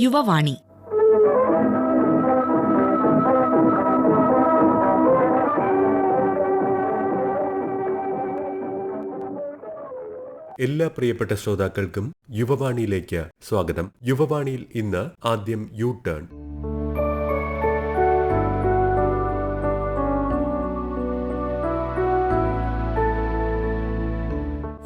യുവവാണി. എല്ലാ പ്രിയപ്പെട്ട ശ്രോതാക്കൾക്കും യുവവാണിയിലേക്ക് സ്വാഗതം. യുവവാണിയിൽ ഇന്ന് ആദ്യം യു ടേൺ.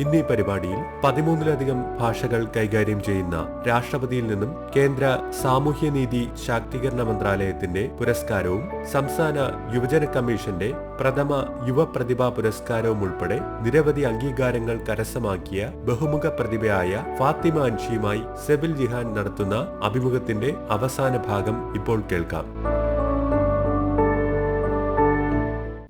ഇന്നീ പരിപാടിയിൽ 13-ലധികം ഭാഷകൾ കൈകാര്യം ചെയ്യുന്ന രാഷ്ട്രപതിയിൽ നിന്നും കേന്ദ്ര സാമൂഹ്യനീതി ശാക്തീകരണ മന്ത്രാലയത്തിന്റെ പുരസ്കാരവും സംസ്ഥാന യുവജന കമ്മീഷന്റെ പ്രഥമ യുവ പ്രതിഭാ പുരസ്കാരവും ഉൾപ്പെടെ നിരവധി അംഗീകാരങ്ങൾ കരസ്ഥമാക്കിയ ബഹുമുഖ പ്രതിഭയായ ഫാത്തിമ അൻഷിയുമായി സെബിൽ ജിഹാൻ നടത്തുന്ന അഭിമുഖത്തിന്റെ അവസാന ഭാഗം ഇപ്പോൾ കേൾക്കാം.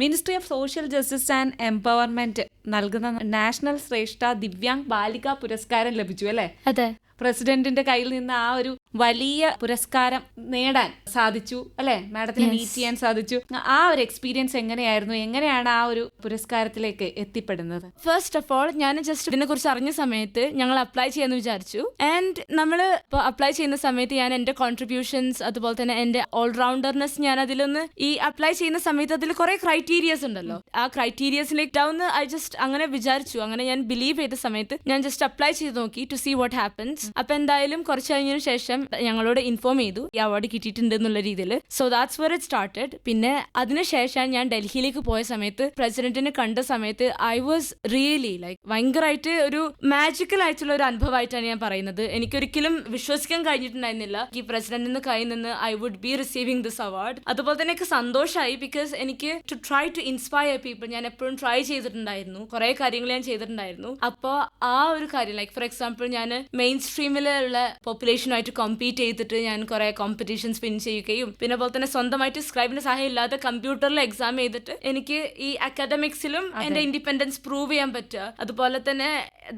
Ministry of social justice and empowerment നൽകുന്ന നാഷണൽ ശ്രേഷ്ഠ ദിവ്യാംഗ് ബാലിക പുരസ്കാരം ലഭിച്ചു അല്ലേ? അതെ. പ്രസിഡന്റിന്റെ കയ്യിൽ നിന്ന് ആ ഒരു വലിയ പുരസ്കാരം നേടാൻ സാധിച്ചു അല്ലെ? മാഡത്തിന് മീറ്റ് ചെയ്യാൻ സാധിച്ചു. ആ ഒരു എക്സ്പീരിയൻസ് എങ്ങനെയായിരുന്നു? എങ്ങനെയാണ് ആ ഒരു പുരസ്കാരത്തിലേക്ക് എത്തിപ്പെടുന്നത്? ഫസ്റ്റ് ഓഫ് ഓൾ ഞാൻ ജസ്റ്റ് ഇതിനെ കുറിച്ച് അറിഞ്ഞ സമയത്ത് ഞങ്ങൾ അപ്ലൈ ചെയ്യാന്ന് വിചാരിച്ചു. ആൻഡ് നമ്മൾ ഇപ്പോൾ അപ്ലൈ ചെയ്യുന്ന സമയത്ത് ഞാൻ എന്റെ കോൺട്രിബ്യൂഷൻസ് അതുപോലെ തന്നെ എന്റെ ഓൾറൗണ്ടർനെസ് ഞാൻ അതിലൊന്ന് ഈ അപ്ലൈ ചെയ്യുന്ന സമയത്ത് അതിൽ കുറെ ക്രൈറ്റീരിയസ് ഉണ്ടല്ലോ. ആ ക്രൈറ്റീരിയസിലേക്ക് ഡൗന്ന് ഐ ജസ്റ്റ് അങ്ങനെ വിചാരിച്ചു. അങ്ങനെ ഞാൻ ബിലീവ് ചെയ്ത സമയത്ത് ഞാൻ ജസ്റ്റ് അപ്ലൈ ചെയ്ത് നോക്കി ടു സീ വാട്ട് ഹാപ്പൻസ്. അപ്പൊ എന്തായാലും കുറച്ച് കഴിഞ്ഞതിന് ശേഷം ഞങ്ങളോട് ഇൻഫോം ചെയ്തു ഈ അവാർഡ് കിട്ടിയിട്ടുണ്ട് എന്നുള്ള രീതിയിൽ. So that's where it started. പിന്നെ അതിനുശേഷം ഞാൻ ഡൽഹിയിലേക്ക് പോയ സമയത്ത് പ്രസിഡന്റിനെ കണ്ട സമയത്ത് ഐ വാസ് റിയലി ലൈക്ക് ഭയങ്കരമായിട്ട് ഒരു മാജിക്കൽ ആയിട്ടുള്ള ഒരു അനുഭവമായിട്ടാണ് ഞാൻ പറയുന്നത്. എനിക്കൊരിക്കലും വിശ്വസിക്കാൻ കഴിഞ്ഞിട്ടുണ്ടായിരുന്നില്ല ഈ പ്രസിഡന്റിന്റെ കയ്യിൽ നിന്ന് I would be receiving this award. അതുപോലെ തന്നെ എനിക്ക് സന്തോഷമായി. ബിക്കോസ് എനിക്ക് to try to inspire people ഞാൻ എപ്പോഴും ട്രൈ ചെയ്തിട്ടുണ്ടായിരുന്നു. കുറെ കാര്യങ്ങൾ ഞാൻ ചെയ്തിട്ടുണ്ടായിരുന്നു. അപ്പോൾ ആ ഒരു കാര്യം ലൈക്ക് ഫോർ എക്സാമ്പിൾ ഞാൻ മെയിൻ സ്ട്രീമിലുള്ള പോപ്പുലേഷനുമായിട്ട് കോമ്പീറ്റ് ചെയ്തിട്ട് ഞാൻ കുറെ കോമ്പറ്റീഷൻസ് വിൻ ചെയ്യുകയും പിന്നെ അതുപോലെ തന്നെ സ്വന്തമായിട്ട് സ്ക്രൈബിന്റെ സഹായം ഇല്ലാതെ കമ്പ്യൂട്ടറിൽ എക്സാം ചെയ്തിട്ട് എനിക്ക് ഈ അക്കാഡമിക്സിലും എന്റെ ഇൻഡിപെൻഡൻസ് പ്രൂവ് ചെയ്യാൻ പറ്റുക. അതുപോലെ തന്നെ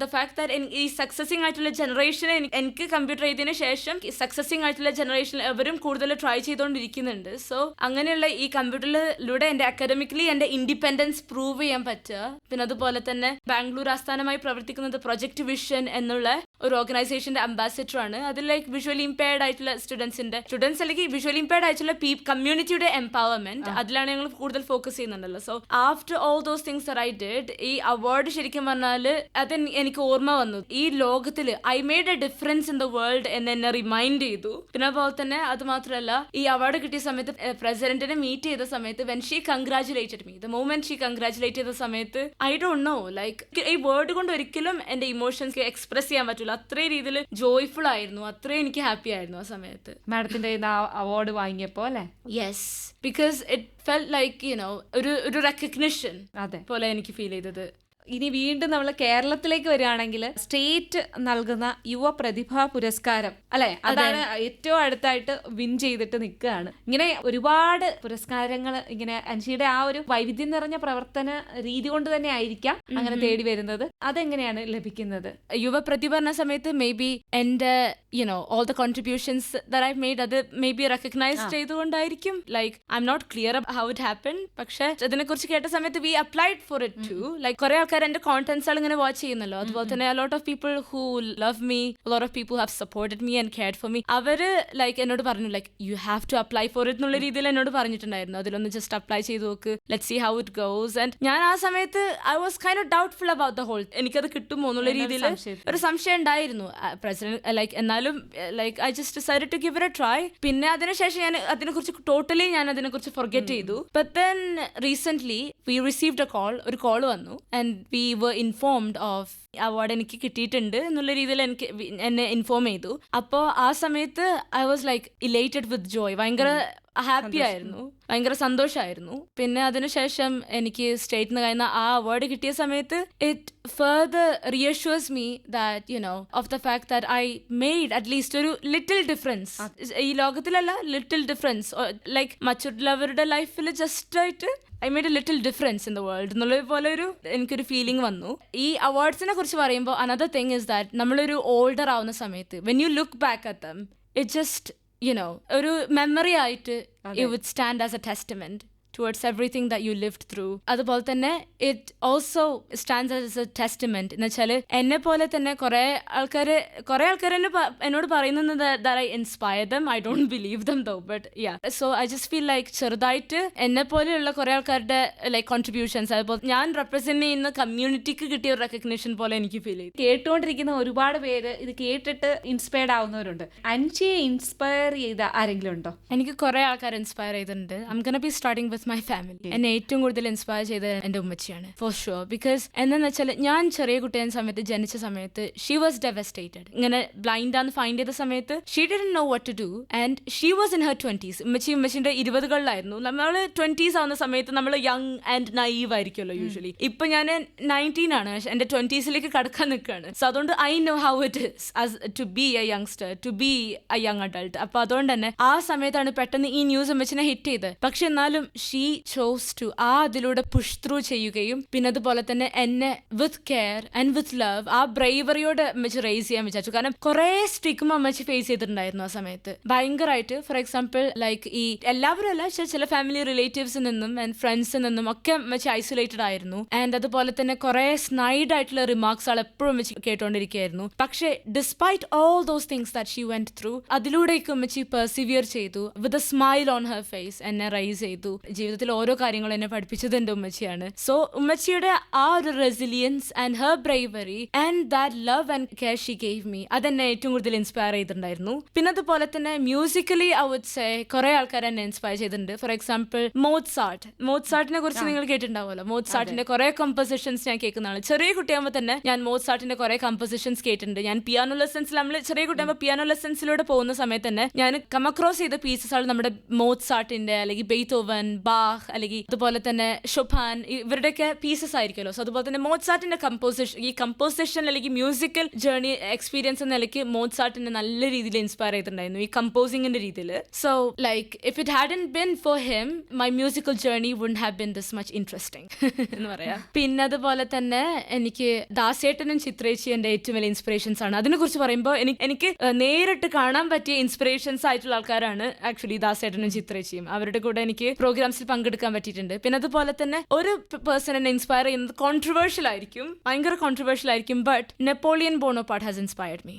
ദ ഫാക്ട് ദാറ്റ് ഈ സക്സസിംഗ് ആയിട്ടുള്ള ജനറേഷൻ എനിക്ക് കമ്പ്യൂട്ടർ ചെയ്തതിനു ശേഷം സക്സസിംഗ് ആയിട്ടുള്ള ജനറേഷൻ അവരും കൂടുതൽ ട്രൈ ചെയ്തുകൊണ്ടിരിക്കുന്നുണ്ട്. സോ അങ്ങനെയുള്ള ഈ കമ്പ്യൂട്ടറിലൂടെ എന്റെ അക്കാഡമിക്കലി എന്റെ ഇൻഡിപെൻഡൻസ് പ്രൂവ് ചെയ്യാൻ പറ്റുക. പിന്നെ അതുപോലെ തന്നെ ബാംഗ്ലൂർ ആസ്ഥാനമായി പ്രവർത്തിക്കുന്നത് പ്രൊജക്ട് വിഷൻ എന്നുള്ള ഒരു ഓർഗനൈസേഷന്റെ അംബാസിഡർ ആണ്. അതിൽ ലൈക്ക് വിഷ്വലി ഇംപയർഡ് ആയിട്ടുള്ള സ്റ്റുഡൻസ് അല്ലെങ്കിൽ വിഷ്വലി ഇംപയർഡ് ആയിട്ടുള്ള കമ്മ്യൂണിറ്റിയുടെ എംപവർമെന്റ് അതിലാണ് ഞങ്ങൾ കൂടുതൽ ഫോക്കസ് ചെയ്യുന്നുണ്ടല്ലോ. So after all those things I did ഈ അവാർഡ് ശരിക്കും പറഞ്ഞാൽ അത് എനിക്ക് ഓർമ്മ വന്നു. ഈ ലോകത്തിൽ I made A difference in the world എന്നെ റിമൈൻഡ് ചെയ്തു. പിന്നെ അതുപോലെ തന്നെ അത് മാത്രമല്ല ഈ അവാർഡ് കിട്ടിയ സമയത്ത് പ്രസിഡന്റിനെ മീറ്റ് ചെയ്ത സമയത്ത് when she congratulated me the moment she congratulate ചെയ്ത സമയത്ത് ഐ ഡോണ്ട് നോ ലൈക്ക് ഈ വേർഡ് കൊണ്ട് ഒരിക്കലും എന്റെ ഇമോഷൻസ് എക്സ്പ്രസ് ചെയ്യാൻ പറ്റില്ല. അത്രയും രീതിയിൽ ജോയ്ഫുൾ ആയിരുന്നു. അത്രയും എനിക്ക് ഹാപ്പി ആയിരുന്നു ആ സമയത്ത് മാഡത്തിന്റെ അവാർഡ് വാങ്ങിയപ്പോ അല്ലെ? Yes, because it felt like you know ഒരു റെക്കഗ്നിഷൻ അതെ പോലെ എനിക്ക് ഫീൽ ചെയ്തത്. ഇനി വീണ്ടും നമ്മൾ കേരളത്തിലേക്ക് വരികയാണെങ്കിൽ സ്റ്റേറ്റ് നൽകുന്ന യുവ പ്രതിഭാ പുരസ്കാരം അല്ലെ? അതാണ് ഏറ്റവും അടുത്തായിട്ട് വിൻ ചെയ്തിട്ട് നിൽക്കുകയാണ്. ഇങ്ങനെ ഒരുപാട് പുരസ്കാരങ്ങൾ ഇങ്ങനെ അൻഷിയുടെ ആ ഒരു വൈവിധ്യം നിറഞ്ഞ പ്രവർത്തന രീതി കൊണ്ട് തന്നെ ആയിരിക്കാം അങ്ങനെ തേടി വരുന്നത്. അതെങ്ങനെയാണ് ലഭിക്കുന്നത്? യുവ പ്രതിഭ എന്ന സമയത്ത് മേ ബി എന്റെ all the contributions that I made അത് മേ ബി റെക്കഗ്നൈസ് ചെയ്തുകൊണ്ടായിരിക്കും. Like I am not clear how it happen. പക്ഷെ അതിനെ കുറിച്ച് കേട്ട സമയത്ത് we applied for it too like കുറെ ആൾക്കാർ എന്റെ കോണ്ടന്റ്സ് ഇങ്ങനെ വാച്ച് ചെയ്യുന്നല്ലോ. അതുപോലെ തന്നെ a lot of people who love me, a lot of people have supported me and cared for me. അവര് ലൈക്ക് എന്നോട് പറഞ്ഞു like you have to apply for it എന്നുള്ള രീതിയിൽ എന്നോട് പറഞ്ഞിട്ടുണ്ടായിരുന്നു. അതിലൊന്ന് ജസ്റ്റ് അപ്ലൈ ചെയ്ത് നോക്ക്, let's see how it goes. And ഞാൻ ആ സമയത്ത് I was kind of doubtful about the whole. എനിക്കത് കിട്ടുമോ എന്നുള്ള രീതിയിൽ ഒരു സംശയം ഉണ്ടായിരുന്നു. പ്രസിഡന്റ് ലൈക്ക് എന്നാലും like I just decided to give it a try. പിന്നെ അതിനുശേഷം ഞാൻ അതിനെക്കുറിച്ച് ടോട്ടലി ഞാൻ അതിനെക്കുറിച്ച് ഫൊർഗെറ്റ് ചെയ്തു. But then recently we received a call. ഒരു കോൾ വന്നു and we were informed of award എനിക്ക് കിട്ടിയിട്ടുണ്ട് എന്നുള്ള രീതിയിൽ എന്നെ ഇൻഫോം ചെയ്തു. അപ്പോൾ ആ സമയത്ത് ഐ വാസ് ലൈക്ക് ഇലേറ്റഡ് വിത്ത് ജോയ്. ഭയങ്കര ഹാപ്പി ആയിരുന്നു, ഭയങ്കര സന്തോഷമായിരുന്നു. പിന്നെ അതിനുശേഷം എനിക്ക് സ്റ്റേറ്റിന് കഴിയുന്ന ആ അവാർഡ് കിട്ടിയ സമയത്ത് it further reassures me that of the fact that I made at least ഒരു ലിറ്റിൽ ഡിഫറൻസ്. ഈ ലോകത്തിലല്ല, ലിറ്റിൽ ഡിഫറൻസ് ലൈക്ക് മറ്റുള്ളവരുടെ ലൈഫിൽ ജസ്റ്റ് ആയിട്ട് I made a little difference in the world എന്നുള്ള പോലെ എനിക്കൊരു ഫീലിംഗ് വന്നു. ഈ അവാർഡ്സിനെ കുറിച്ച് പറയുമ്പോൾ അനദർ തിങ് ഇസ് ദാറ്റ് നമ്മളൊരു ഓൾഡർ ആവുന്ന സമയത്ത് when you look back at them it just ഒരു മെമ്മറി ആയിട്ട് it would stand as a testament towards everything that you lived through. അതുപോലെ തന്നെ it also stands as a testament എന്ന് വെച്ചാൽ എന്നെ പോലെ തന്നെ കുറെ ആൾക്കാർ എന്നോട് പറയുന്നത് that I inspire them. I don't believe them though, but yeah, so I just feel like ചെറുതായിട്ട് എന്നെ പോലെയുള്ള കുറെ ആൾക്കാരുടെ ലൈക്ക് കോൺട്രിബ്യൂഷൻസ് അതുപോലെ ഞാൻ റെപ്രസെന്റ് ചെയ്യുന്ന കമ്മ്യൂണിറ്റിക്ക് കിട്ടിയ ഒരു റെക്കഗ്നിഷൻ പോലെ എനിക്ക് ഫീൽ ചെയ്തു. കേട്ടുകൊണ്ടിരിക്കുന്ന ഒരുപാട് പേര് ഇത് കേട്ടിട്ട് ഇൻസ്പയർഡ് ആവുന്നവരുണ്ട്. അൻഷിയെ ഇൻസ്പയർ ചെയ്ത ആരെങ്കിലും ഉണ്ടോ? എനിക്ക് കുറെ ആൾക്കാർ ഇൻസ്പയർ ചെയ്തിട്ടുണ്ട്. I'm gonna be starting with my family. എന്നെ ഏറ്റവും കൂടുതൽ ഇൻസ്പയർ ചെയ്തത് എന്റെ ഉമ്മച്ചിയാണ് ഫോർ ഷുവർ. ബിക്കോസ് എന്താന്ന് വെച്ചാൽ ഞാൻ ചെറിയ കുട്ടിയായ സമയത്ത് ജനിച്ച സമയത്ത് ഷീ വാസ് ഡെവസ്റ്റേറ്റഡ്. ഇങ്ങനെ ബ്ലൈൻഡ് ആണെന്ന് ഫൈൻഡ് ചെയ്ത സമയത്ത് she didn't know what to do and she was in her 20s. ഉമ്മച്ചിന്റെ 20കളിലായിരുന്നു. നമ്മൾ 20s ആവുന്ന സമയത്ത് നമ്മൾ യങ് ആൻഡ് നൈവ് ആയിരിക്കുമല്ലോ യൂഷ്വലി. ഇപ്പൊ ഞാൻ 19 ആണ്, എന്റെ 20siലേക്ക് കടക്കാൻ നിൽക്കുകയാണ്. സോ അതുകൊണ്ട് I know how it is as to be a youngster, to be a young adult. അപ്പൊ അതുകൊണ്ട് തന്നെ ആ സമയത്താണ് പെട്ടെന്ന് ഈ ന്യൂസ് ഉമ്മച്ചിനെ ഹിറ്റ് ചെയ്ത്. പക്ഷെ എന്നാലും ഷീ ചോസ് ടു അതിലൂടെ പുഷ് ത്രൂ ചെയ്യുകയും പിന്നെ അതുപോലെ തന്നെ എന്നെ with care and with love ആ ബ്രേവറിയോട് അമ്മച്ചി റേസ് ചെയ്യാൻ വിചാരിച്ചു. കാരണം കുറെ സ്റ്റിഗ്മ അമ്മച്ചി ഫേസ് ചെയ്തിട്ടുണ്ടായിരുന്നു ആ സമയത്ത് ഭയങ്കരമായിട്ട്. ഫോർ എക്സാമ്പിൾ ലൈക്ക് ഈ എല്ലാവരും അല്ല, ചില ഫാമിലി റിലേറ്റീവ്സിൽ നിന്നും ആൻഡ് ഫ്രണ്ട്സിൽ നിന്നും ഒക്കെ അമ്മച്ചി ഐസൊലേറ്റഡ് ആയിരുന്നു. ആൻഡ് അതുപോലെ തന്നെ കുറെ സ്നൈഡ് ആയിട്ടുള്ള റിമാർക്സ് ആൾ എപ്പോഴും അമ്മച്ചി കേട്ടോണ്ടിരിക്കുകയായിരുന്നു. പക്ഷെ despite all those things that she went through അതിലൂടെയൊക്കെ അമ്മച്ചി പെർസിവിയർ ചെയ്തു with a smile on her face. എന്നെ റൈസ് ചെയ്തു. ജീവിതത്തിൽ ഓരോ കാര്യങ്ങളും എന്നെ പഠിപ്പിച്ചത് എന്റെ ഉമ്മച്ചിയാണ്. സോ ഉമ്മച്ചിയുടെ ആ ഒരു resilience and her bravery and that love and care she gave me അതെന്നെ ഏറ്റവും കൂടുതൽ ഇൻസ്പയർ ചെയ്തിട്ടുണ്ടായിരുന്നു. പിന്നെ അതുപോലെ തന്നെ മ്യൂസിക്കലി ഐ വുഡ് സേ കുറെ ആൾക്കാർ എന്നെ ഇൻസ്പയർ ചെയ്തിട്ടുണ്ട്. ഫോർ എക്സാമ്പിൾ മോത്സാർട്ടിനെ കുറിച്ച് നിങ്ങൾ കേട്ടിട്ടുണ്ടാവുമല്ലോ. മോത്സാർട്ടിന്റെ കുറെ കമ്പോസിഷൻസ് ഞാൻ കേൾക്കുന്നതാണ്. ചെറിയ കുട്ടിയാകുമ്പോൾ തന്നെ ഞാൻ മോത്സാർട്ടിന്റെ കുറെ കമ്പോസിഷൻസ് കേട്ടിട്ടുണ്ട്. ഞാൻ പിയാനോ ലെസൺസിൽ നമ്മൾ ചെറിയ കുട്ടിയാകുമ്പോൾ പിയാനോ ലെസൺസിലൂടെ പോകുന്ന സമയത്ത് തന്നെ ഞാൻ കം അക്രോസ് ചെയ്ത പീസസ് ആണ് നമ്മുടെ മോത്സാർട്ടിന്റെ അല്ലെങ്കിൽ ബെയ്ത്തോവൻ, ബാഹ് അല്ലെങ്കിൽ അതുപോലെ തന്നെ ഷൊപാൻ ഇവരുടെയൊക്കെ പീസസ് ആയിരിക്കുമല്ലോ. സോ അതുപോലെ തന്നെ മോത്സാർട്ടിന്റെ കമ്പോസിഷൻ അല്ലെങ്കിൽ മ്യൂസിക്കൽ ജേർണി എക്സ്പീരിയൻസ് എന്ന നിലയ്ക്ക് മോത്സാർട്ടിനെ നല്ല രീതിയിൽ ഇൻസ്പയർ ചെയ്തിട്ടുണ്ടായിരുന്നു ഈ കമ്പോസിങ്ങിന്റെ രീതിയിൽ. So like if it hadn't been for him my musical journey wouldn't have been this much interesting എന്ന് പറയാം. പിന്നെ അതുപോലെ തന്നെ എനിക്ക് ദാസേട്ടനും ചിത്രേച്ചി എന്റെ ഏറ്റവും വലിയ ഇൻസ്പിറേഷൻസ് ആണ്. അതിനെ കുറിച്ച് പറയുമ്പോൾ എനിക്ക് നേരിട്ട് കാണാൻ പറ്റിയ ഇൻസ്പിറേഷൻസ് ആയിട്ടുള്ള ആൾക്കാരാണ് ആക്ച്വലി ദാസേട്ടനും ചിത്രേച്ചിയും. അവരുടെ കൂടെ എനിക്ക് പ്രോഗ്രാംസിൽ പങ്കെടുക്കാൻ പറ്റിയിട്ടുണ്ട്. പിന്നെ അതുപോലെ തന്നെ ഒരു പേഴ്സൺ എന്നെ ഇൻസ്പയർ ചെയ്യുന്നത് ഭയങ്കര കോൺട്രവേഴ്ഷ്യൽ ആയിരിക്കും, but Napoleon Bonaparte has inspired me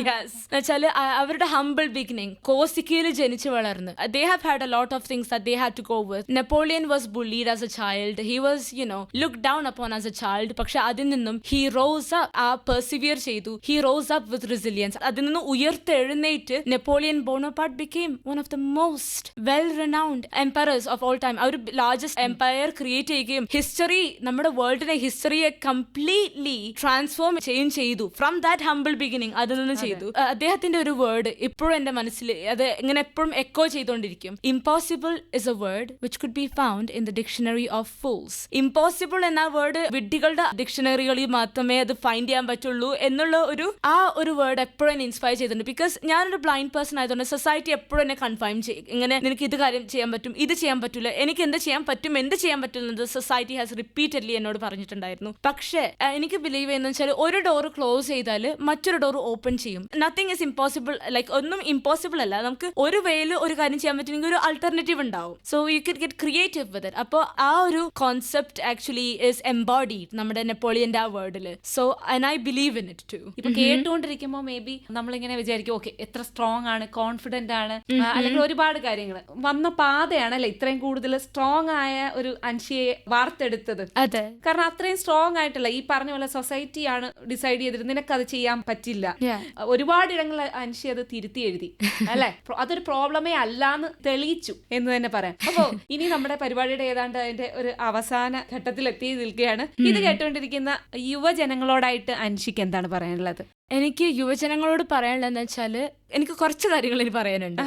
yes. എന്നുവെച്ചാല് അവരുടെ ഹംബിൾ ബിഗിനിങ്, കോസിക്കയിൽ ജനിച്ചു വളർന്ന് they have had a lot of things that they had to go with. Napoleon was bullied as a child. He was, looked down upon as a child. പക്ഷെ അതിൽ നിന്നും he rose up, persevere ചെയ്തു. He rose up with resilience. അതിൽ നിന്നും ഉയർത്തെഴുന്നേറ്റ് Napoleon ബോണോപാർട്ട് became one of the most well-renowned emperors of all time. ഒരു largest Empire create ചെയ്യുകയും നമ്മുടെ വേൾഡിനെ ഹിസ്റ്ററിയെ കംപ്ലീറ്റ്ലി ട്രാൻസ്ഫോം ചെയ്തു ഫ്രം ദാറ്റ് ഹംബിൾ ബിഗിനിങ്. അതിൽ നിന്ന് ചെയ്തു. അദ്ദേഹത്തിന്റെ ഒരു വേർഡ് ഇപ്പോഴും എന്റെ മനസ്സിൽ അത് ഇങ്ങനെ എപ്പോഴും എക്കോ ചെയ്തുകൊണ്ടിരിക്കും. Impossible is A word which could be found in the dictionary of fools. Impossible എന്ന വേർഡ് വിഡ്ഢികളുടെ ഡിക്ഷണറികളിൽ മാത്രമേ അത് ഫൈൻഡ് ചെയ്യാൻ പറ്റുള്ളൂ എന്നുള്ള ഒരു വേർഡ് എപ്പോഴും എന്നെ ഇൻസ്പയർ ചെയ്തിട്ടുണ്ട്. ബിക്കോസ് ഞാനൊരു ബ്ലൈൻഡ് പേഴ്സൺ ആയതുകൊണ്ട് സൊസൈറ്റി എപ്പോഴും എന്നെ കൺഫൈം ചെയ്യും. ഇങ്ങനെ നിനക്ക് ഇത് കാര്യം ചെയ്യാൻ പറ്റും, ഇത് ചെയ്യാൻ പറ്റില്ല, എനിക്ക് എന്ത് ചെയ്യാൻ പറ്റും, എന്ത് ചെയ്യാൻ പറ്റുന്നത് സൊസൈറ്റി ഹാസ് റിപ്പീറ്റഡ്ലി എന്നോട് പറഞ്ഞിട്ടുണ്ടായിരുന്നു. പക്ഷേ എനിക്ക് ബിലീവ് ചെയ്യുന്ന വെച്ചാൽ ഒരു ഡോർ ക്ലോസ് ചെയ്താൽ മറ്റൊരു ഡോർ ഓപ്പൺ ചെയ്യും. Nothing is impossible. ലൈക്ക് ഒന്നും ഇമ്പോസിബിൾ അല്ല. നമുക്ക് ഒരു വേയിൽ ഒരു കാര്യം ചെയ്യാൻ പറ്റുമെങ്കിൽ ഒരു ആൾട്ടർനേറ്റീവ് ഉണ്ടാവും. So you can get creative with it. അപ്പോൾ ആ ഒരു കോൺസെപ്റ്റ് ആക്ച്വലി ഇസ് എംബോഡീഡ് നമ്മുടെ നെപ്പോളിയന്റെ ആ വേർഡിൽ. So and I believe in it too. ഇപ്പൊ കേട്ടുകൊണ്ടിരിക്കുമ്പോൾ മേ ബി നമ്മളിങ്ങനെ വിചാരിക്കും ഓക്കെ എത്ര സ്ട്രോങ് ആണ്, കോൺഫിഡന്റ് ആണ്, അല്ലെങ്കിൽ ഒരുപാട് കാര്യങ്ങൾ വന്ന പാതയാണ് അല്ലെ ഇത്രയും കൂടുതൽ സ്ട്രോങ് ആയ ഒരു അൻഷിയെ വാർത്തെടുത്തത്. അതെ, കാരണം അത്രയും സ്ട്രോങ് ആയിട്ടില്ല. ഈ പറഞ്ഞ പോലെ സൊസൈറ്റിയാണ് ഡിസൈഡ് ചെയ്തിട്ട് നിനക്ക് അത് ചെയ്യാൻ പറ്റില്ല. ഒരുപാട് ഇടങ്ങൾ അൻഷി അത് തിരുത്തി എഴുതി അല്ലെ. അതൊരു പ്രോബ്ലമേ അല്ലാന്ന് തെളിയിച്ചു എന്ന് തന്നെ പറയാം. അപ്പോ ഇനി നമ്മുടെ പരിപാടിയുടെ ഏതാണ്ട് അതിന്റെ ഒരു അവസാന ഘട്ടത്തിൽ എത്തി നിൽക്കുകയാണ്. ഇത് കേട്ടുകൊണ്ടിരിക്കുന്ന യുവജനങ്ങളോടായിട്ട് അൻഷിക്ക് എന്താണ് പറയാനുള്ളത്? എനിക്ക് യുവജനങ്ങളോട് പറയാനുള്ളതെന്ന് വെച്ചാല് എനിക്ക് കുറച്ച് കാര്യങ്ങൾ ഇനി പറയാനുണ്ട്.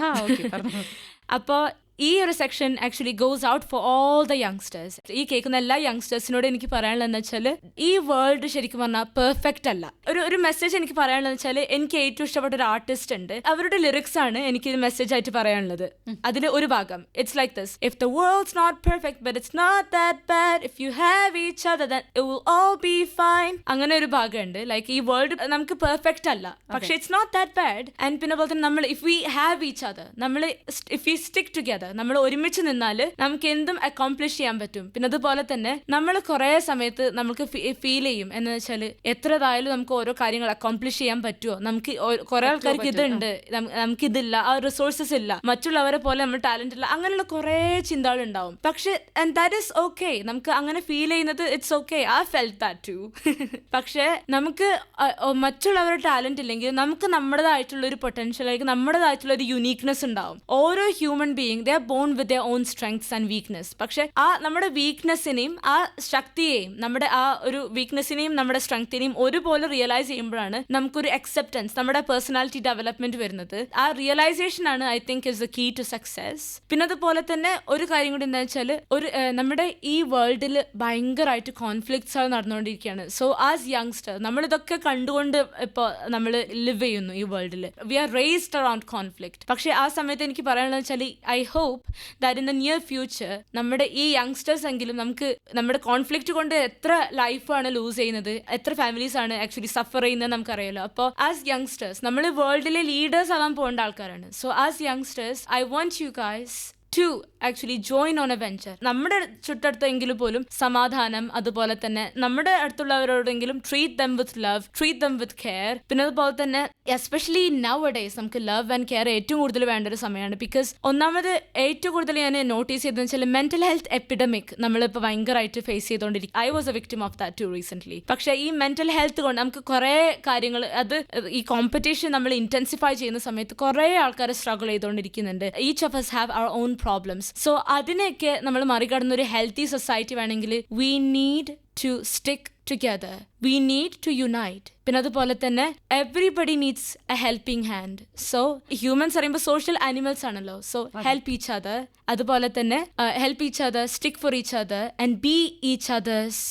അപ്പോ ഈ ഒരു section actually goes out for all the youngsters. ഈ കേൾക്കുന്ന എല്ലാ യങ്സ്റ്റേഴ്സിനോട് എനിക്ക് പറയാനുള്ളതെന്ന് വെച്ചാൽ ഈ വേൾഡ് ശരിക്കും പറഞ്ഞാൽ പെർഫെക്റ്റ് അല്ല. ഒരു മെസ്സേജ് എനിക്ക് പറയാനുള്ളതെന്ന് വെച്ചാൽ എനിക്ക് ഏറ്റവും ഇഷ്ടപ്പെട്ട ഒരു ആർട്ടിസ്റ്റ് ഉണ്ട്. അവരുടെ ലിറിക്സ് ആണ് എനിക്ക് മെസ്സേജ് ആയിട്ട് പറയാനുള്ളത്. അതിൽ ഒരു ഭാഗം it's like this: if the world's not perfect but it's not that bad, if you have each other then it will all be fine. അങ്ങനെ ഒരു ഭാഗമുണ്ട്. ലൈക്ക് ഈ വേൾഡ് നമുക്ക് പെർഫെക്റ്റ് അല്ല, പക്ഷെ it's not that bad. And പിന്നെ പോലെ തന്നെ നമ്മൾ if we have each other, നമ്മൾ ഇഫ് വി സ്റ്റിക്ക് ടുഗദർ, നമ്മൾ ഒരുമിച്ച് നിന്നാൽ നമുക്ക് എന്തും അക്കോംപ്ലിഷ് ചെയ്യാൻ പറ്റും. പിന്നെ അതുപോലെ തന്നെ നമ്മൾ കുറേ സമയത്ത് നമുക്ക് ഫീൽ ചെയ്യും എന്ന് വെച്ചാൽ എത്രതായാലും നമുക്ക് ഓരോ കാര്യങ്ങൾ അക്കോംപ്ലിഷ് ചെയ്യാൻ പറ്റുമോ, നമുക്ക് കുറെ ആൾക്കാർക്ക് ഇതുണ്ട്, നമുക്കിതില്ല, ആ റിസോഴ്സസ് ഇല്ല, മറ്റുള്ളവരെ പോലെ നമ്മൾ ടാലന്റ് ഇല്ല, അങ്ങനെയുള്ള കുറേ ചിന്തകൾ ഉണ്ടാവും. പക്ഷെ ദാറ്റ് ഈസ് ഓക്കെ, നമുക്ക് അങ്ങനെ ഫീൽ ചെയ്യുന്നത് it's okay. I felt that too. പക്ഷെ നമുക്ക് മറ്റുള്ളവരുടെ ടാലന്റ് ഇല്ലെങ്കിൽ നമുക്ക് നമ്മുടേതായിട്ടുള്ള ഒരു പൊട്ടൻഷ്യൽ ആയിരിക്കും, നമ്മുടേതായിട്ടുള്ള ഒരു യുണീക്നെസ് ഉണ്ടാവും. ഓരോ human being they are bone with their own strengths and weakness. പക്ഷെ ആ നമ്മുടെ വീക്ക്നെസ്സിനെയും ആ ശക്തിയെയും നമ്മുടെ ആ ഒരു വീക്ക്നെസ്സിനെയും നമ്മുടെ സ്ട്രെങ്ത്തിനെയും ഒരുപോലെ റിയലൈസ് ചെയ്യുമ്പോഴാണ് നമുക്കൊരു അക്സെപ്റ്റൻസ്, നമ്മുടെ പേഴ്സണാലിറ്റി ഡെവലപ്മെന്റ് വരുന്നത്. ആ റിയലൈസേഷൻ ആണ് I think is the key to success. പിന്നെ അതുപോലെ തന്നെ ഒരു കാര്യം കൂടി എന്താ വെച്ചാൽ, ഒരു നമ്മുടെ ഈ വേൾഡിൽ ഭയങ്കരമായിട്ട് കോൺഫ്ലിക്ട്സ് ആണ് നടന്നുകൊണ്ടിരിക്കുകയാണ്. സോ ആസ് യങ്സ്റ്റർ നമ്മളിതൊക്കെ കണ്ടുകൊണ്ട് ഇപ്പോൾ നമ്മൾ ലിവ് ചെയ്യുന്നു ഈ വേൾഡിൽ. We are raised around conflict. പക്ഷേ ആ സമയത്ത് എനിക്ക് പറയാനുള്ളത് വെച്ചാൽ I hope that in the near future നമ്മുടെ ഈ യങ്സ്റ്റേഴ്സ് എങ്കിലും നമുക്ക് നമ്മുടെ കോൺഫ്ലിക്റ്റ് കൊണ്ട് എത്ര ലൈഫാണ് ലൂസ് ചെയ്യുന്നത്, എത്ര ഫാമിലീസ് ആണ് ആക്ച്വലി സഫർ ചെയ്യുന്നത് നമുക്കറിയാലോ. അപ്പോൾ ആസ് യങ്സ്റ്റേഴ്സ് നമ്മൾ വേൾഡിലെ ലീഡേഴ്സ് ആവാൻ പോകേണ്ട ആൾക്കാരാണ്. So as youngsters I want you guys to actually join on a venture. നമ്മുടെ ചുറ്റടുത്തെങ്കിലും പോലും സമാധാനം, അതുപോലെ തന്നെ നമ്മുടെ അടുത്തുള്ളവരോടെങ്കിലും treat them with love, treat them with care. പിന്നെ അതുപോലെ തന്നെ എസ്പെഷ്യലി നൗ ഡേയ്സ് നമുക്ക് ലവ് ആൻഡ് കെയർ ഏറ്റവും കൂടുതൽ വേണ്ട ഒരു സമയമാണ്. ബിക്കോസ് ഒന്നാമത് ഏറ്റവും കൂടുതൽ ഞാൻ നോട്ടീസ് ചെയ്തതെന്ന് വെച്ചാൽ മെന്റൽ ഹെൽത്ത് എപ്പിഡമിക് നമ്മളിപ്പോൾ ഭയങ്കരമായിട്ട് ഫേസ് ചെയ്തുകൊണ്ടിരിക്കും. I was a victim of that too recent. പക്ഷേ ഈ മെന്റൽ ഹെൽത്ത് കൊണ്ട് നമുക്ക് കുറേ കാര്യങ്ങൾ, അത് ഈ കോമ്പറ്റീഷൻ നമ്മൾ ഇന്റൻസിഫൈ ചെയ്യുന്ന സമയത്ത് കുറേ ആൾക്കാർ സ്ട്രഗിൾ ചെയ്തുകൊണ്ടിരിക്കുന്നുണ്ട്. Each of us have our own problems. സോ അതിനെയൊക്കെ നമ്മൾ മറികടന്ന ഒരു ഹെൽത്തി സൊസൈറ്റി വേണമെങ്കിൽ we need to stick together. We need to unite. പിന്നെ അതുപോലെ തന്നെ everybody needs A helping hand. So humans പറയുമ്പോൾ സോഷ്യൽ ആനിമൽസ് ആണല്ലോ. സോ ഹെൽപ്പ് ഈച്ച് അതർ, അതുപോലെ തന്നെ help each other, stick for each other and B each others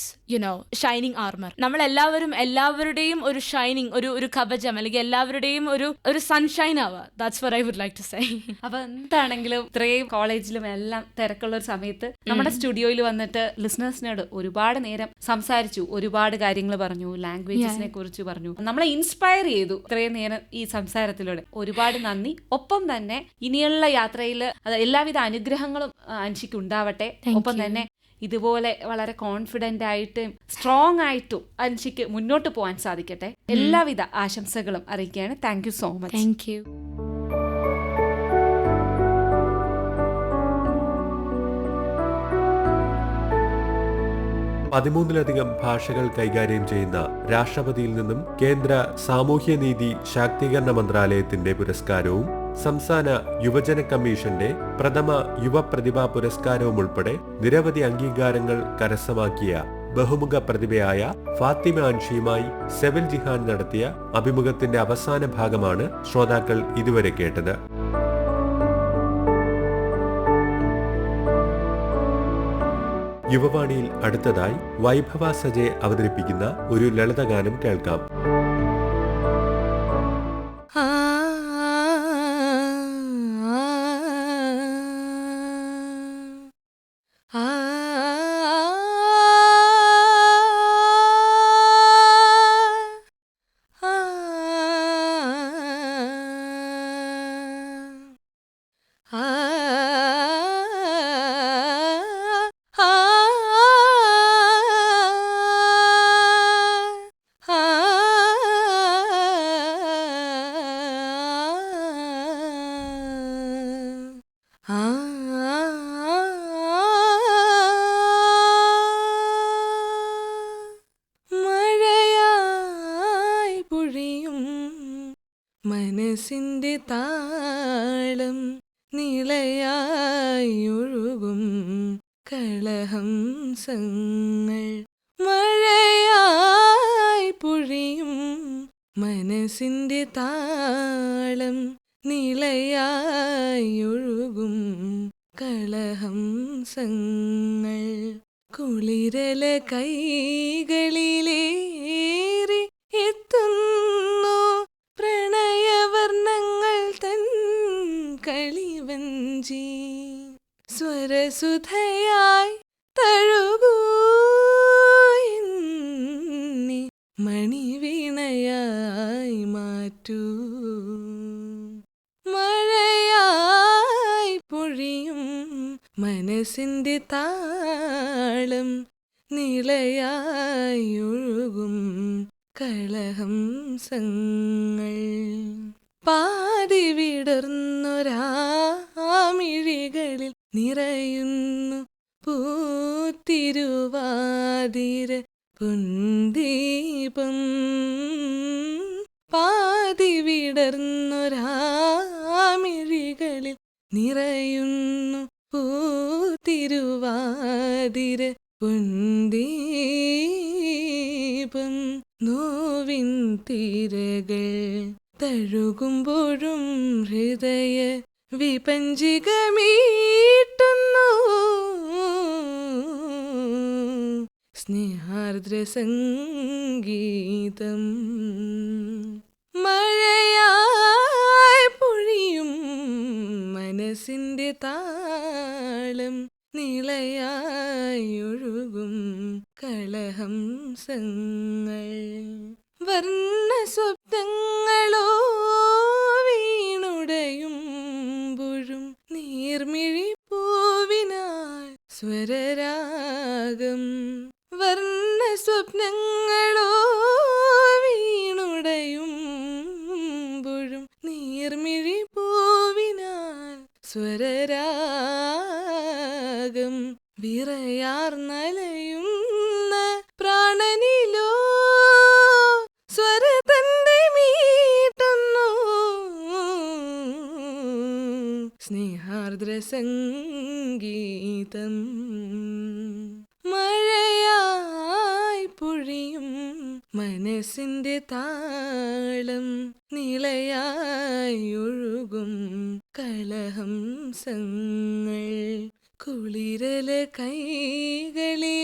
shining armour. നമ്മളെല്ലാവരും എല്ലാവരുടെയും ഒരു ഷൈനിങ്, ഒരു കവചം, അല്ലെങ്കിൽ എല്ലാവരുടെയും ഒരു സൺഷൈൻ ആവുക. That's what I would like to say. അപ്പൊ എന്താണെങ്കിലും ഇത്രയും കോളേജിലും എല്ലാം തിരക്കുള്ള ഒരു സമയത്ത് നമ്മുടെ സ്റ്റുഡിയോയിൽ വന്നിട്ട് ലിസണേഴ്സിനോട് ഒരുപാട് നേരം സംസാരിച്ചു, ഒരുപാട് കാര്യങ്ങൾ പറഞ്ഞു, ലാംഗ്വേജസിനെ കുറിച്ച് പറഞ്ഞു, നമ്മളെ ഇൻസ്പയർ ചെയ്തു ഇത്രയും നേരം ഈ സംസാരത്തിലൂടെ. ഒരുപാട് നന്ദി. ഒപ്പം തന്നെ ഇനിയുള്ള യാത്രയിൽ എല്ലാവിധ അനുഗ്രഹങ്ങളും അൻഷിക്ക് ഉണ്ടാവട്ടെ. ഒപ്പം തന്നെ ഇതുപോലെ വളരെ കോൺഫിഡന്റ് ആയിട്ടും സ്ട്രോങ് ആയിട്ടും അൻഷിക്ക് മുന്നോട്ട് പോകാൻ സാധിക്കട്ടെ. എല്ലാവിധ ആശംസകളും അറിയിക്കുകയാണ്. Thank you so much. Thank you. പതിമൂന്നിലധികം ഭാഷകൾ കൈകാര്യം ചെയ്യുന്ന രാഷ്ട്രപതിയിൽ നിന്നും കേന്ദ്ര സാമൂഹ്യനീതി ശാക്തീകരണ മന്ത്രാലയത്തിന്റെ പുരസ്കാരവും സംസ്ഥാന യുവജന കമ്മീഷന്റെ പ്രഥമ യുവപ്രതിഭാ പുരസ്കാരവും ഉൾപ്പെടെ നിരവധി അംഗീകാരങ്ങൾ കരസ്ഥമാക്കിയ ബഹുമുഖ പ്രതിഭയായ ഫാത്തിമ അൻഷിയുമായി സെവിൽ ജിഹാൻ നടത്തിയ അഭിമുഖത്തിന്റെ അവസാന ഭാഗമാണ് ശ്രോതാക്കൾ ഇതുവരെ കേട്ടത്. യുവവാണിയിൽ അടുത്തതായി വൈഭവ സജയ് അവതരിപ്പിക്കുന്ന ഒരു ലളിതഗാനം കേൾക്കാം. മനസ്സിന്റെ താളം നിളയായൊഴുകും കളഹംസങ്ങൾ, മഴയായി പൊഴിയും മനസ്സിന്റെ താളം നിളയായൊഴുകും കളഹംസങ്ങൾ, കുളിരല കൈകളിലേറി എത്തുന്നു പ്രണയവർണ്ണങ്ങൾ തൻ കളിവഞ്ചി, സ്വരസുധയായി തഴുകൂ എന്നി മണിവീണയായി മാറ്റൂ, മഴയായി പൊഴിയും മനസ്സിൻ്റെ താളം നിളയായൊഴുകും കളഹംസങ്ങൾ പാതി വിടർന്നൊരാമിഴികളിൽ നിറയുന്നു പൂത്തിരുവാതിര പൊൻദീപം പാതി വിടർന്നൊരാമിഴികളിൽ നിറയുന്നു പൂത്തിരുവാതിര പൊൻദീപം നോവിൻ തിരകൾ തഴുകുമ്പോഴും ഹൃദയ വിപഞ്ചികമീട്ടുന്നു സ്നേഹാർദ്ര സംഗീതം മഴയായി പൊഴിയും മനസ്സിൻ്റെ താളം നിളയായൊഴുകും കളഹംസങ്ങൾ വർണ്ണ സ്വപ്നങ്ങളോ വീണുടയുമ്പോഴും നീർമിഴി പൂവിനാൽ സ്വരരാഗം വർണ്ണ സ്വപ്നങ്ങളോ വീണുടയുമ്പോഴും നീർമിഴി പൂവിനാൽ സ്വരരാഗം വിറയാർന്നലയുന്ന പ്രാണനിലോ സ്വരതന്റെ മീട്ടുന്നു സ്നേഹാർദ്ര സംഗീതം മഴയായി പൊഴിയും മനസ്സിൻ്റെ താളം നിളയായൊഴുകും കളഹംസങ്ങൾ കുളിരല കൈകളിലേറി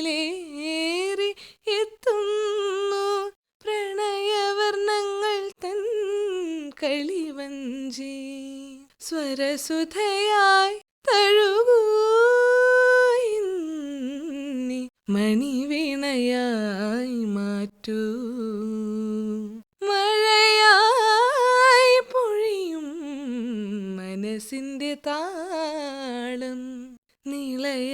എത്തുന്നു പ്രണയവർണ്ണങ്ങൾ തൻ കളിവഞ്ചി സ്വരസുധയായി തഴുകൂ ഇന്നി മണിവീണയായി മാറ്റൂ മഴയായി പൊഴിയും മനസ്സിൻ്റെ താളം നിളയായൊഴുകും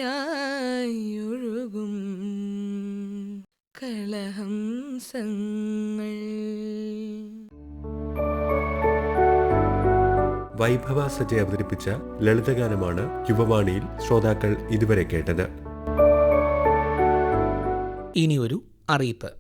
കളഹംസങ്ങൾ. വൈഭവ സജയ് അവതരിപ്പിച്ച ലളിതഗാനമാണ് യുവവാണിയിൽ ശ്രോതാക്കൾ ഇതുവരെ കേട്ടത്. ഇനിയൊരു അറിയിപ്പ്.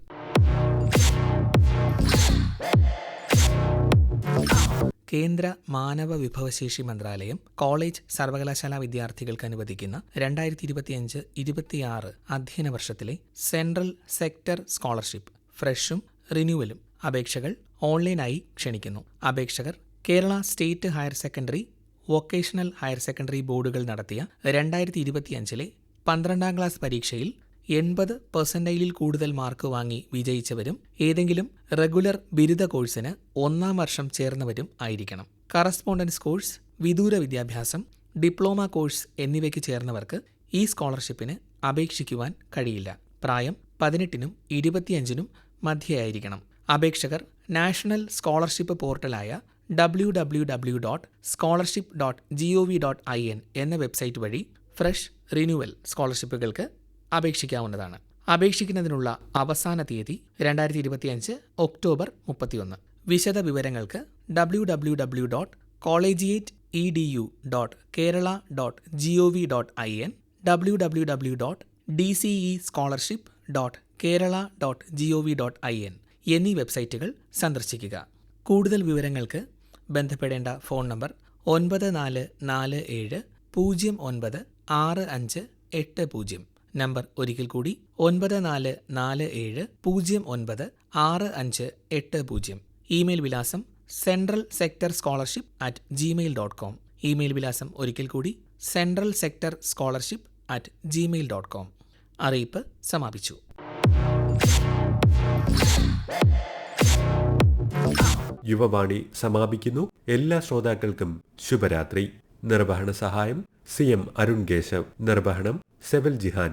കേന്ദ്ര മാനവ വിഭവശേഷി മന്ത്രാലയം കോളേജ് സർവകലാശാല വിദ്യാർത്ഥികൾക്ക് അനുവദിക്കുന്ന 2025-26 അധ്യയന വർഷത്തിലെ സെൻട്രൽ സെക്ടർ സ്കോളർഷിപ്പ് ഫ്രഷും റിന്യൂവലും അപേക്ഷകൾ ഓൺലൈനായി ക്ഷണിക്കുന്നു. അപേക്ഷകർ Kerala state higher secondary, vocational higher secondary ബോർഡുകൾ നടത്തിയ 2025 12ാം ക്ലാസ് പരീക്ഷയിൽ 80% കൂടുതൽ മാർക്ക് വാങ്ങി വിജയിച്ചവരും ഏതെങ്കിലും റെഗുലർ ബിരുദ കോഴ്സിന് 1ാം വർഷം ചേർന്നവരും ആയിരിക്കണം. കറസ്പോണ്ടൻസ് കോഴ്സ്, വിദൂര വിദ്യാഭ്യാസം, ഡിപ്ലോമ കോഴ്സ് എന്നിവയ്ക്ക് ചേർന്നവർക്ക് ഈ സ്കോളർഷിപ്പിന് അപേക്ഷിക്കുവാൻ കഴിയില്ല. പ്രായം 18നും 25നും മധ്യയായിരിക്കണം. അപേക്ഷകർ നാഷണൽ സ്കോളർഷിപ്പ് പോർട്ടലായ www.scholarship.gov.in എന്ന വെബ്സൈറ്റ് വഴി ഫ്രഷ്, റിന്യൂവൽ സ്കോളർഷിപ്പുകൾക്ക് അപേക്ഷിക്കാവുന്നതാണ്. അപേക്ഷിക്കുന്നതിനുള്ള അവസാന തീയതി 2025 ഒക്ടോബർ 31. വിശദ വിവരങ്ങൾക്ക് www.collegiateedu.kerala.gov.in, www.dcescholarship.kerala.gov.in എന്നീ വെബ്സൈറ്റുകൾ സന്ദർശിക്കുക. കൂടുതൽ വിവരങ്ങൾക്ക് ബന്ധപ്പെടേണ്ട ഫോൺ നമ്പർ 9447 096580. നമ്പർ ഒരിക്കൽ കൂടി 9447 096580. ഇമെയിൽ വിലാസം centralsectorscholarship@gmail.com. ഇമെയിൽ വിലാസം ഒരിക്കൽ കൂടി centralsectorscholarship@gmail.com. അറിയിപ്പ് സമാപിച്ചു. യുവവാണി സമാപിക്കുന്നു. എല്ലാ ശ്രോതാക്കൾക്കും ശുഭരാത്രി. നിർവഹണ സഹായം CM അരുൺ കേശവ്. നിർവഹണം സെവൽ ജിഹാൻ.